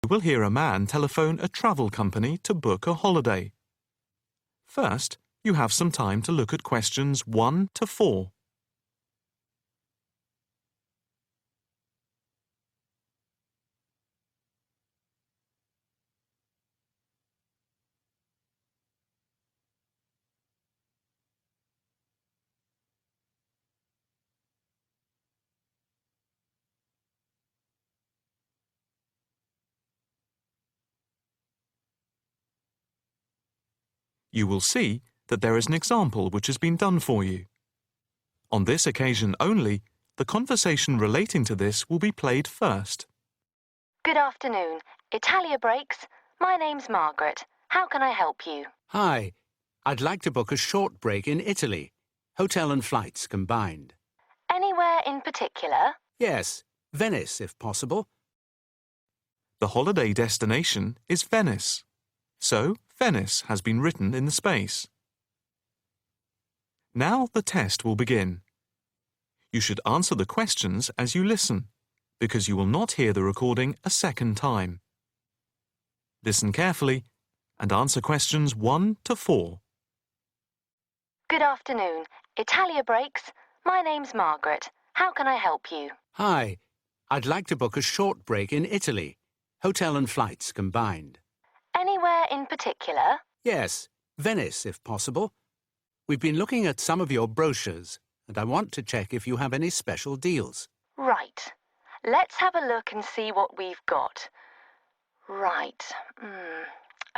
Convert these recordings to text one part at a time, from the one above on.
You will hear a man telephone a travel company to book a holiday. First, you have some time to look at questions 1 to 4. You will see that there is an example which has been done for you. On this occasion only, the conversation relating to this will be played first. Good afternoon. Italia Breaks. My name's Margaret. How can I help you? Hi. I'd like to book a short break in Italy. Hotel and flights combined. Anywhere in particular? Yes, Venice if possible. The holiday destination is Venice. So, Venice has been written in the space. Now the test will begin. You should answer the questions as you listen, because you will not hear the recording a second time. Listen carefully and answer questions 1 to 4. Good afternoon. Italia Breaks. My name's Margaret. How can I help you? Hi. I'd like to book a short break in Italy. Hotel and flights combined. Anywhere in particular? Yes, Venice if possible. We've been looking at some of your brochures, and I want to check if you have any special deals. Right. Let's have a look and see what we've got. Right.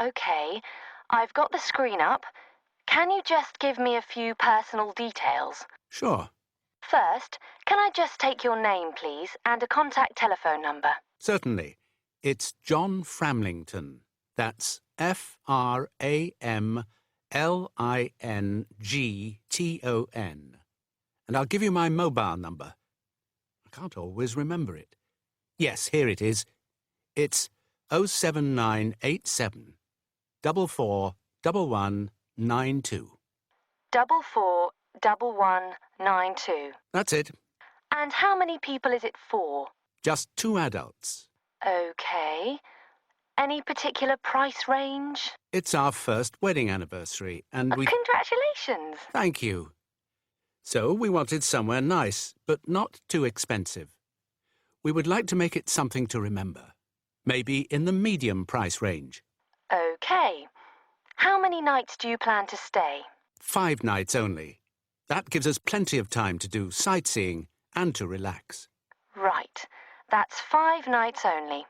OK. I've got the screen up. Can you just give me a few personal details? Sure. First, can I just take your name, please, and a contact telephone number? Certainly. It's John Framlington. That's Framlington. And I'll give you my mobile number. I can't always remember it. Yes, here it is. It's 07987 441192. 441192. That's it. And how many people is it for? Just 2 adults. OK. Any particular price range? It's our first wedding anniversary, and we... Congratulations! Thank you. So we wanted somewhere nice, but not too expensive. We would like to make it something to remember. Maybe in the medium price range. OK. How many nights do you plan to stay? 5 nights only. That gives us plenty of time to do sightseeing and to relax. Right. That's 5 nights only.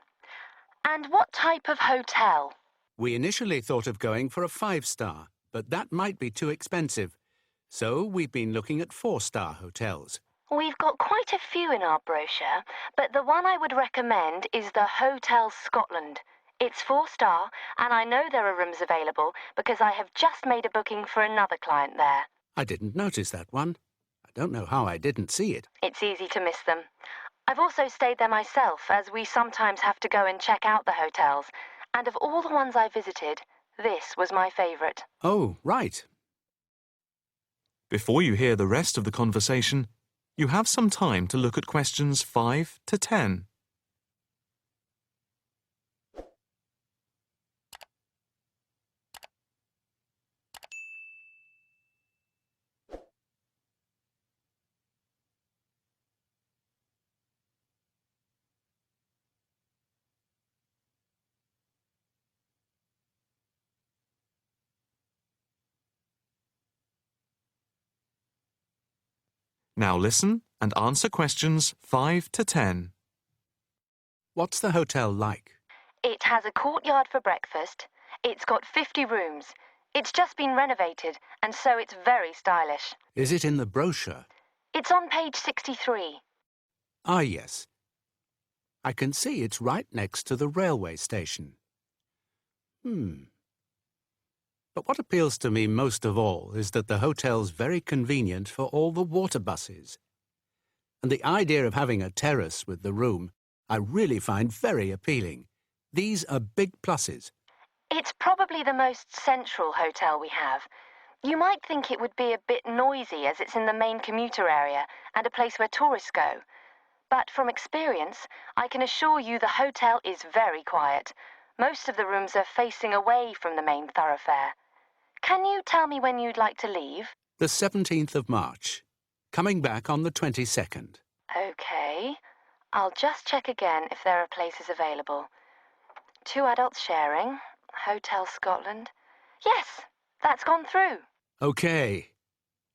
And what type of hotel? We initially thought of going for a 5-star, but that might be too expensive. So we've been looking at 4-star hotels. We've got quite a few in our brochure, but the one I would recommend is the Hotel Scotland. It's 4-star, and I know there are rooms available because I have just made a booking for another client there. I didn't notice that one. I don't know how I didn't see it. It's easy to miss them. I've also stayed there myself, as we sometimes have to go and check out the hotels. And of all the ones I visited, this was my favourite. Oh, right. Before you hear the rest of the conversation, you have some time to look at questions 5 to 10. Now listen and answer questions 5 to 10. What's the hotel like? It has a courtyard for breakfast. It's got 50 rooms. It's just been renovated, and so it's very stylish. Is it in the brochure? It's on page 63. Ah, yes. I can see it's right next to the railway station. But what appeals to me most of all is that the hotel's very convenient for all the water buses. And the idea of having a terrace with the room, I really find very appealing. These are big pluses. It's probably the most central hotel we have. You might think it would be a bit noisy as it's in the main commuter area and a place where tourists go. But from experience, I can assure you the hotel is very quiet. Most of the rooms are facing away from the main thoroughfare. Can you tell me when you'd like to leave? The 17th of March. Coming back on the 22nd. Okay. I'll just check again if there are places available. 2 adults sharing. Hotel Scotland. Yes, that's gone through. Okay.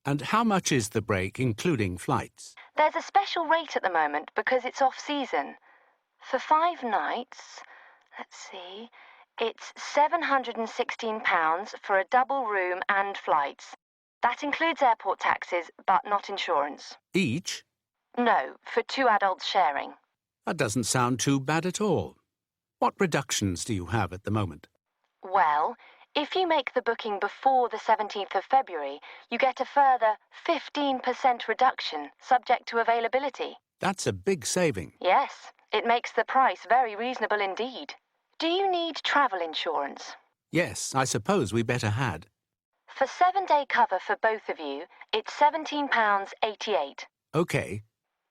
And how much is the break, including flights? There's a special rate at the moment because it's off-season. For 5 nights, let's see, it's £716 for a double room and flights. That includes airport taxes, but not insurance. Each? No, for 2 adults sharing. That doesn't sound too bad at all. What reductions do you have at the moment? Well, if you make the booking before the 17th of February, you get a further 15% reduction, subject to availability. That's a big saving. Yes, it makes the price very reasonable indeed. Do you need travel insurance? Yes, I suppose we better had. For 7-day cover for both of you, it's £17.88. Okay.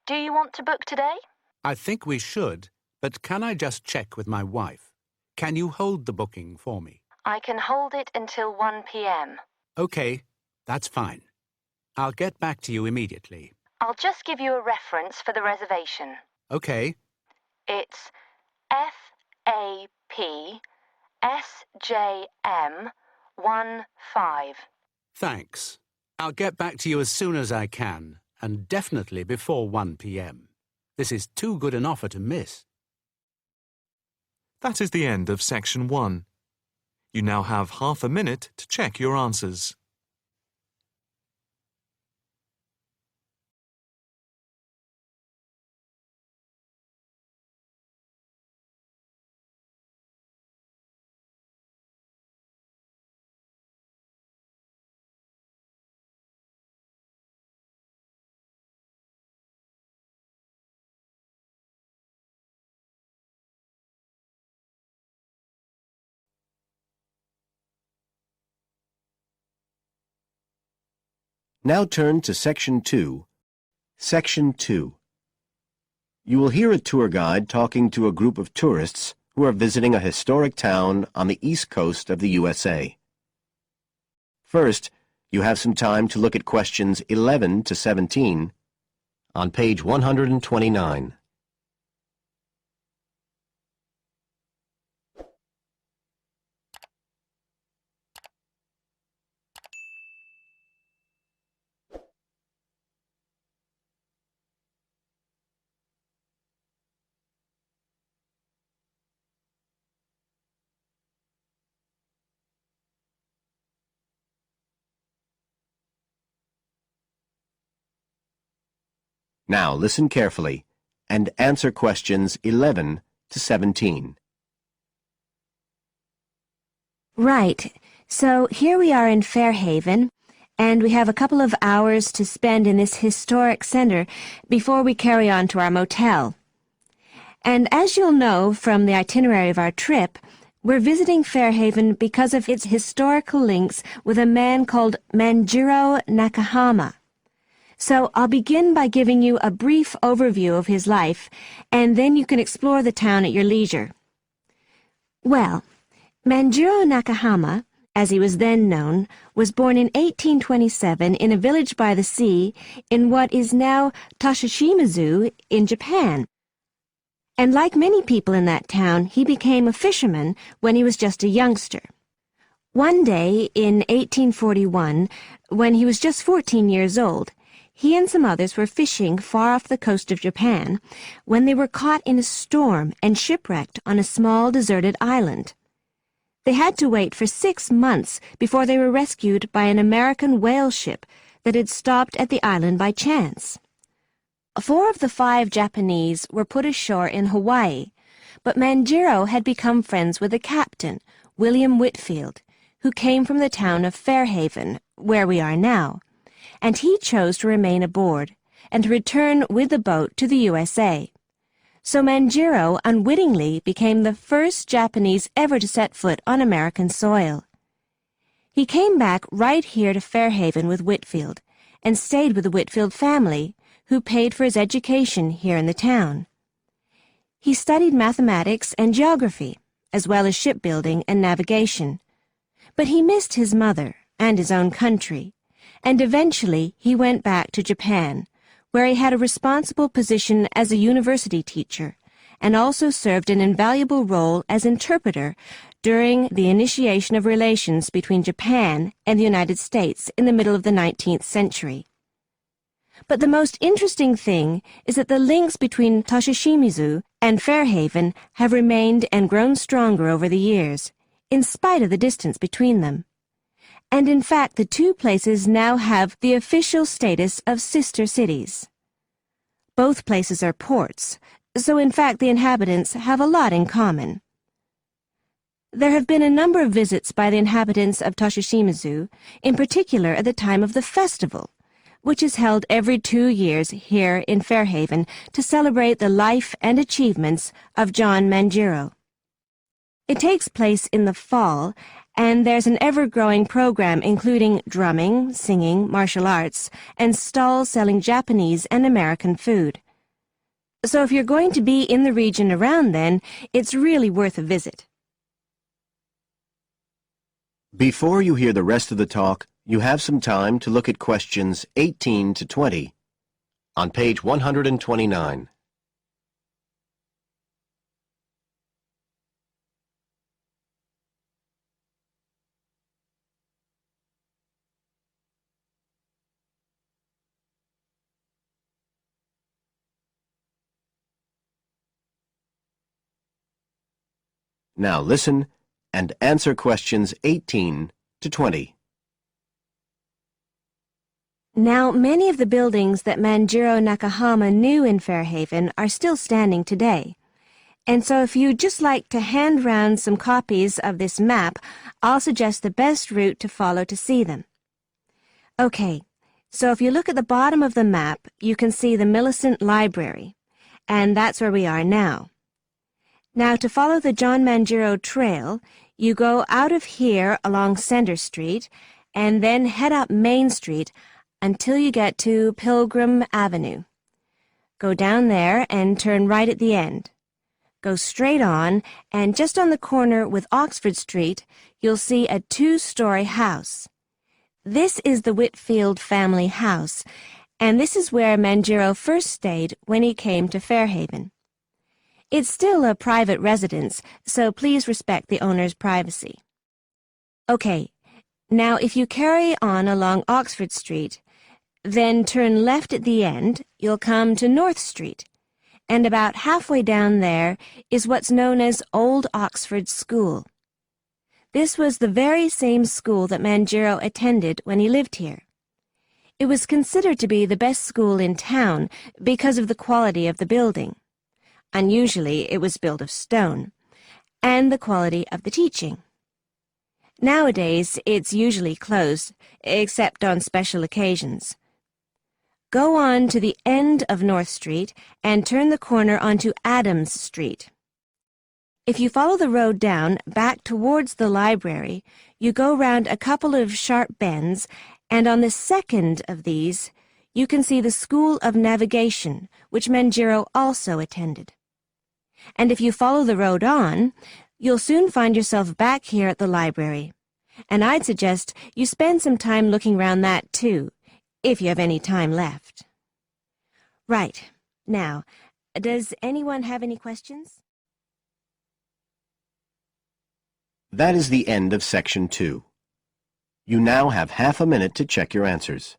Do you want to book today? I think we should, but can I just check with my wife? Can you hold the booking for me? I can hold it until 1 p.m. Okay, that's fine. I'll get back to you immediately. I'll just give you a reference for the reservation. Okay. It's FAPSJM15. Thanks. I'll get back to you as soon as I can, and definitely before 1 p.m. This is too good an offer to miss. That is the end of section 1. You now have half a minute to check your answers. Now turn to Section 2. Section 2. You will hear a tour guide talking to a group of tourists who are visiting a historic town on the east coast of the USA. First, you have some time to look at questions 11 to 17 on page 129. Now listen carefully and answer questions 11 to 17. Right. So here we are in Fairhaven, and we have a couple of hours to spend in this historic center before we carry on to our motel. And as you'll know from the itinerary of our trip, we're visiting Fairhaven because of its historical links with a man called Manjiro Nakahama. So I'll begin by giving you a brief overview of his life, and then you can explore the town at your leisure. Well, Manjiro Nakahama, as he was then known, was born in 1827 in a village by the sea in what is now Toshishima-zu in Japan. And like many people in that town, he became a fisherman when he was just a youngster. One day in 1841, when he was just 14 years old, he and some others were fishing far off the coast of Japan when they were caught in a storm and shipwrecked on a small deserted island. They had to wait for 6 months before they were rescued by an American whale ship that had stopped at the island by chance. 4 of the 5 Japanese were put ashore in Hawaii, but Manjiro had become friends with the captain, William Whitfield, who came from the town of Fairhaven, where we are now, and he chose to remain aboard and to return with the boat to the USA. So Manjiro unwittingly became the first Japanese ever to set foot on American soil. He came back right here to Fairhaven with Whitfield and stayed with the Whitfield family, who paid for his education here in the town. He studied mathematics and geography, as well as shipbuilding and navigation. But he missed his mother and his own country, and eventually he went back to Japan, where he had a responsible position as a university teacher, and also served an invaluable role as interpreter during the initiation of relations between Japan and the United States in the middle of the 19th century. But the most interesting thing is that the links between Toshishimizu and Fairhaven have remained and grown stronger over the years, in spite of the distance between them. And in fact, the two places now have the official status of sister cities. Both places are ports, so in fact the inhabitants have a lot in common. There have been a number of visits by the inhabitants of Toshishimizu, in particular at the time of the festival, which is held every 2 years here in Fairhaven to celebrate the life and achievements of John Manjiro. It takes place in the fall, and there's an ever-growing program including drumming, singing, martial arts, and stalls selling Japanese and American food. So if you're going to be in the region around then, it's really worth a visit. Before you hear the rest of the talk, you have some time to look at questions 18 to 20 on page 129. Now listen and answer questions 18 to 20. Now, many of the buildings that Manjiro Nakahama knew in Fairhaven are still standing today. And so if you'd just like to hand round some copies of this map, I'll suggest the best route to follow to see them. Okay, so if you look at the bottom of the map, you can see the Millicent Library, and that's where we are now. Now, to follow the John Manjiro Trail, you go out of here along Center Street, and then head up Main Street until you get to Pilgrim Avenue. Go down there and turn right at the end. Go straight on, and just on the corner with Oxford Street, you'll see a 2-story house. This is the Whitfield family house, and this is where Manjiro first stayed when he came to Fairhaven. It's still a private residence, so please respect the owner's privacy. Okay, now if you carry on along Oxford Street, then turn left at the end, you'll come to North Street, and about halfway down there is what's known as Old Oxford School. This was the very same school that Manjiro attended when he lived here. It was considered to be the best school in town because of the quality of the building. Unusually, it was built of stone, and the quality of the teaching. Nowadays, it's usually closed, except on special occasions. Go on to the end of North Street and turn the corner onto Adams Street. If you follow the road down back towards the library, you go round a couple of sharp bends, and on the second of these, you can see the School of Navigation, which Manjiro also attended. And if you follow the road on, you'll soon find yourself back here at the library. And I'd suggest you spend some time looking round that too, if you have any time left. Right. Now, does anyone have any questions? That is the end of section 2. You now have half a minute to check your answers.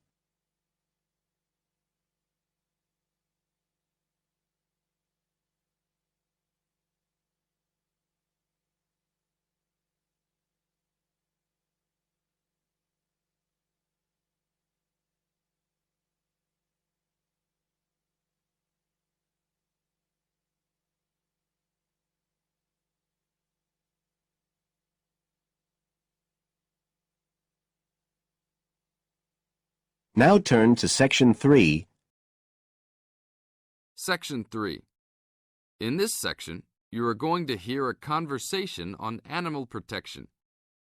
Now turn to section 3. Section 3. In this section, you are going to hear a conversation on animal protection.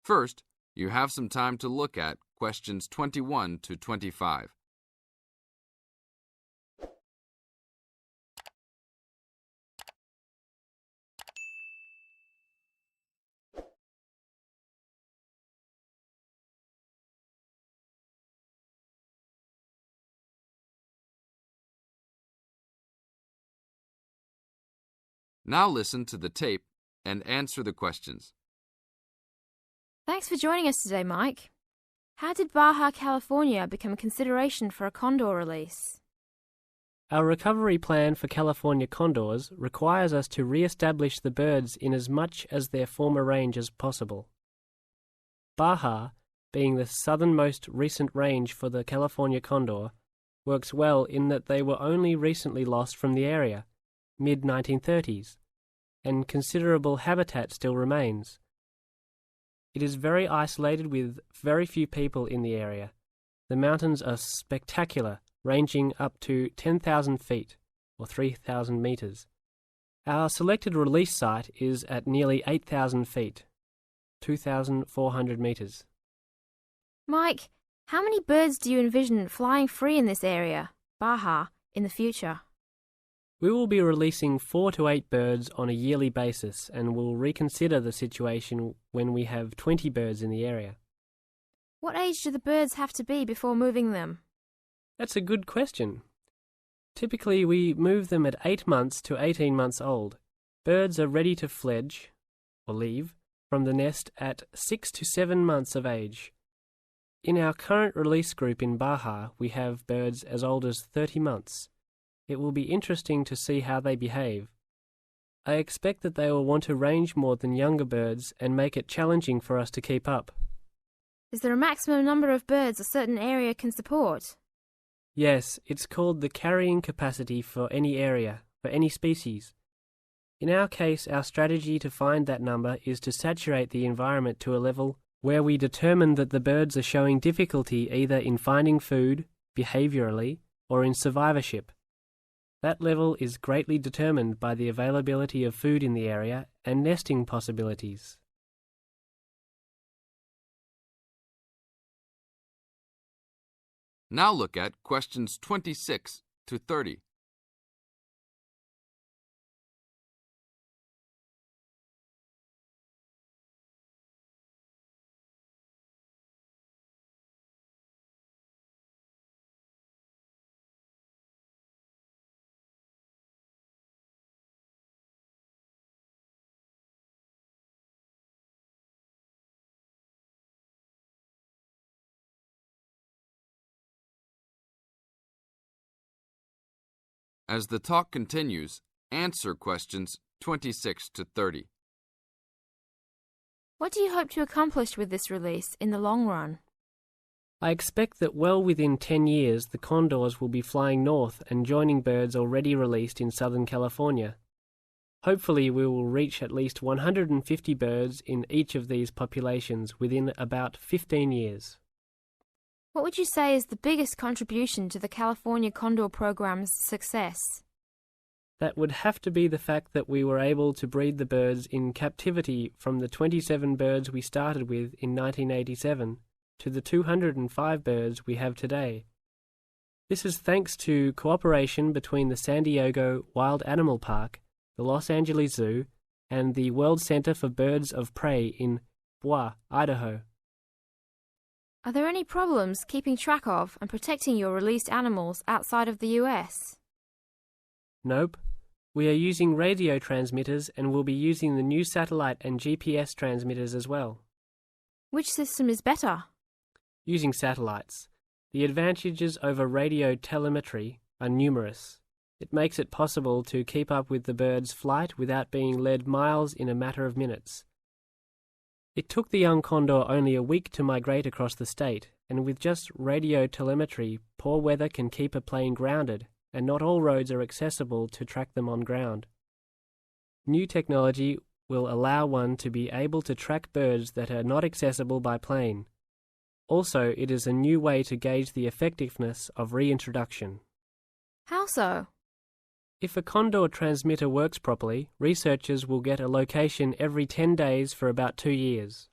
First, you have some time to look at questions 21 to 25. Now listen to the tape and answer the questions. Thanks for joining us today, Mike. How did Baja California become a consideration for a condor release? Our recovery plan for California condors requires us to re-establish the birds in as much as their former range as possible. Baja, being the southernmost recent range for the California condor, works well in that they were only recently lost from the area, mid-1930s, and considerable habitat still remains. It is very isolated with very few people in the area. The mountains are spectacular, ranging up to 10,000 feet, or 3,000 meters. Our selected release site is at nearly 8,000 feet, 2,400 meters. Mike, how many birds do you envision flying free in this area, Baja, in the future? We will be releasing 4 to 8 birds on a yearly basis and will reconsider the situation when we have 20 birds in the area. What age do the birds have to be before moving them? That's a good question. Typically, we move them at 8 months to 18 months old. Birds are ready to fledge, or leave, from the nest at 6 to 7 months of age. In our current release group in Baja, we have birds as old as 30 months. It will be interesting to see how they behave. I expect that they will want to range more than younger birds and make it challenging for us to keep up. Is there a maximum number of birds a certain area can support? Yes, it's called the carrying capacity for any area, for any species. In our case, our strategy to find that number is to saturate the environment to a level where we determine that the birds are showing difficulty either in finding food, behaviorally, or in survivorship. That level is greatly determined by the availability of food in the area and nesting possibilities. Now look at questions 26 to 30. As the talk continues, answer questions 26 to 30. What do you hope to accomplish with this release in the long run? I expect that well within 10 years the condors will be flying north and joining birds already released in Southern California. Hopefully we will reach at least 150 birds in each of these populations within about 15 years. What would you say is the biggest contribution to the California Condor program's success? That would have to be the fact that we were able to breed the birds in captivity from the 27 birds we started with in 1987 to the 205 birds we have today. This is thanks to cooperation between the San Diego Wild Animal Park, the Los Angeles Zoo, and the World Center for Birds of Prey in Boise, Idaho. Are there any problems keeping track of and protecting your released animals outside of the US? Nope. We are using radio transmitters and will be using the new satellite and GPS transmitters as well. Which system is better? Using satellites. The advantages over radio telemetry are numerous. It makes it possible to keep up with the bird's flight without being led miles in a matter of minutes. It took the young condor only a week to migrate across the state, and with just radio telemetry, poor weather can keep a plane grounded, and not all roads are accessible to track them on ground. New technology will allow one to be able to track birds that are not accessible by plane. Also, it is a new way to gauge the effectiveness of reintroduction. How so? If a condor transmitter works properly, researchers will get a location every 10 days for about 2 years.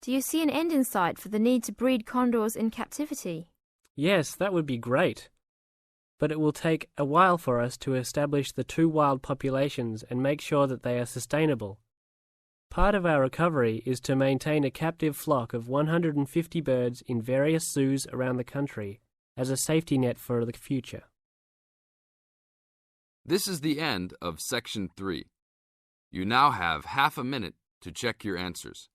Do you see an end in sight for the need to breed condors in captivity? Yes, that would be great. But it will take a while for us to establish the 2 wild populations and make sure that they are sustainable. Part of our recovery is to maintain a captive flock of 150 birds in various zoos around the country as a safety net for the future. This is the end of Section 3. You now have half a minute to check your answers.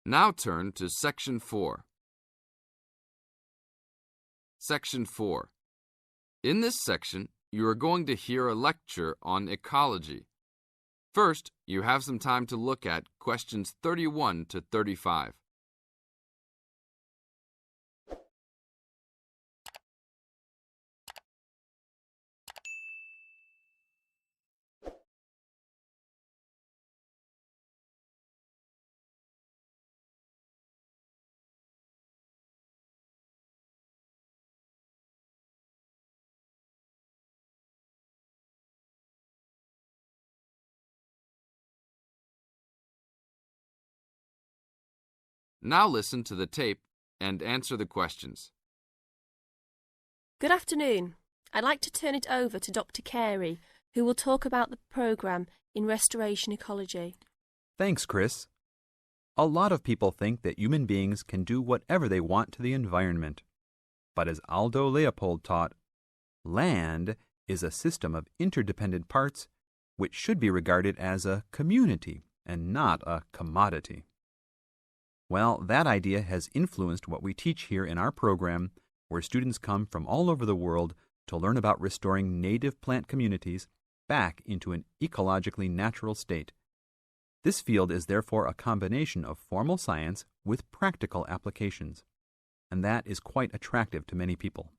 Now turn to Section 4. Section 4. In this section, you are going to hear a lecture on ecology. First, you have some time to look at questions 31 to 35. Now listen to the tape and answer the questions. Good afternoon. I'd like to turn it over to Dr. Carey, who will talk about the programme in restoration ecology. Thanks, Chris. A lot of people think that human beings can do whatever they want to the environment. But as Aldo Leopold taught, land is a system of interdependent parts which should be regarded as a community and not a commodity. Well, that idea has influenced what we teach here in our program, where students come from all over the world to learn about restoring native plant communities back into an ecologically natural state. This field is therefore a combination of formal science with practical applications, and that is quite attractive to many people.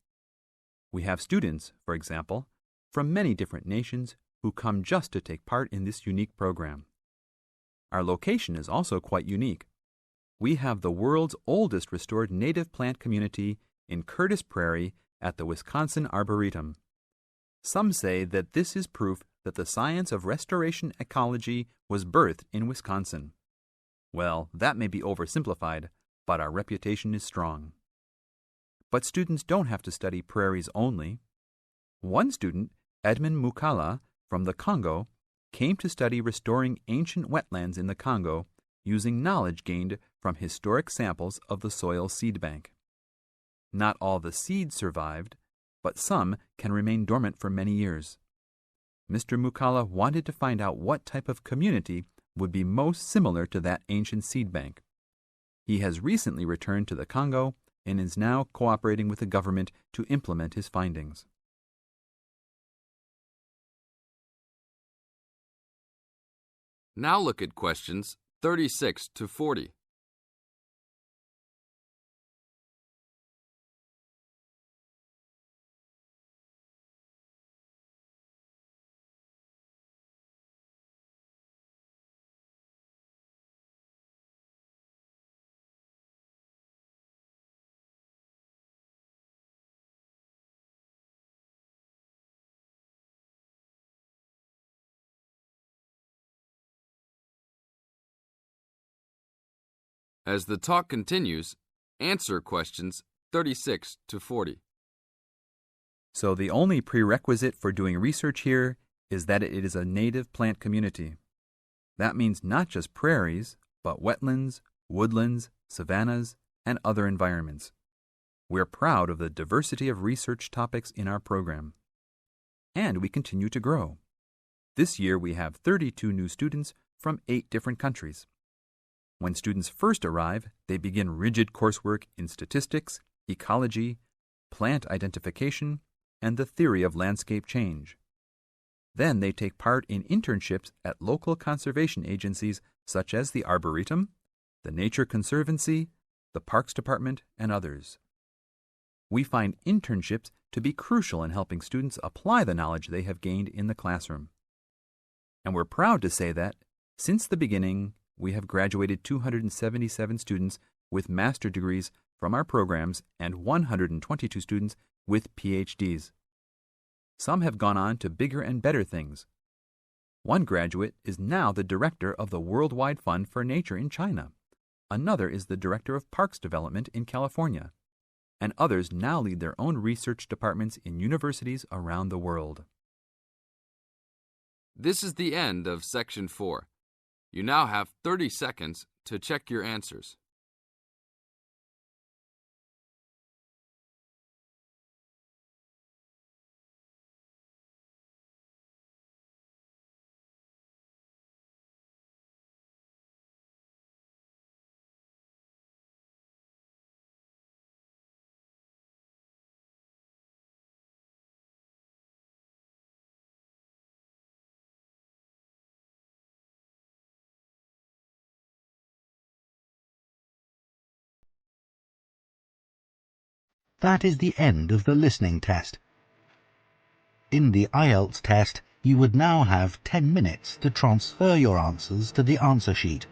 We have students, for example, from many different nations who come just to take part in this unique program. Our location is also quite unique. We have the world's oldest restored native plant community in Curtis Prairie at the Wisconsin Arboretum. Some say that this is proof that the science of restoration ecology was birthed in Wisconsin. Well, that may be oversimplified, but our reputation is strong. But students don't have to study prairies only. One student, Edmund Mukala from the Congo, came to study restoring ancient wetlands in the Congo using knowledge gained from historic samples of the soil seed bank. Not all the seeds survived, but some can remain dormant for many years. Mr. Mukala wanted to find out what type of community would be most similar to that ancient seed bank. He has recently returned to the Congo and is now cooperating with the government to implement his findings. Now look at questions 36 to 40. As the talk continues, answer questions 36 to 40. So the only prerequisite for doing research here is that it is a native plant community. That means not just prairies, but wetlands, woodlands, savannas, and other environments. We're proud of the diversity of research topics in our program. And we continue to grow. This year we have 32 new students from 8 different countries. When students first arrive, they begin rigid coursework in statistics, ecology, plant identification, and the theory of landscape change. Then they take part in internships at local conservation agencies such as the Arboretum, the Nature Conservancy, the Parks Department, and others. We find internships to be crucial in helping students apply the knowledge they have gained in the classroom. And we're proud to say that, since the beginning, we have graduated 277 students with master degrees from our programs and 122 students with PhDs. Some have gone on to bigger and better things. One graduate is now the director of the Worldwide Fund for Nature in China. Another is the director of Parks Development in California. And others now lead their own research departments in universities around the world. This is the end of Section 4. You now have 30 seconds to check your answers. That is the end of the listening test. In the IELTS test, you would now have 10 minutes to transfer your answers to the answer sheet.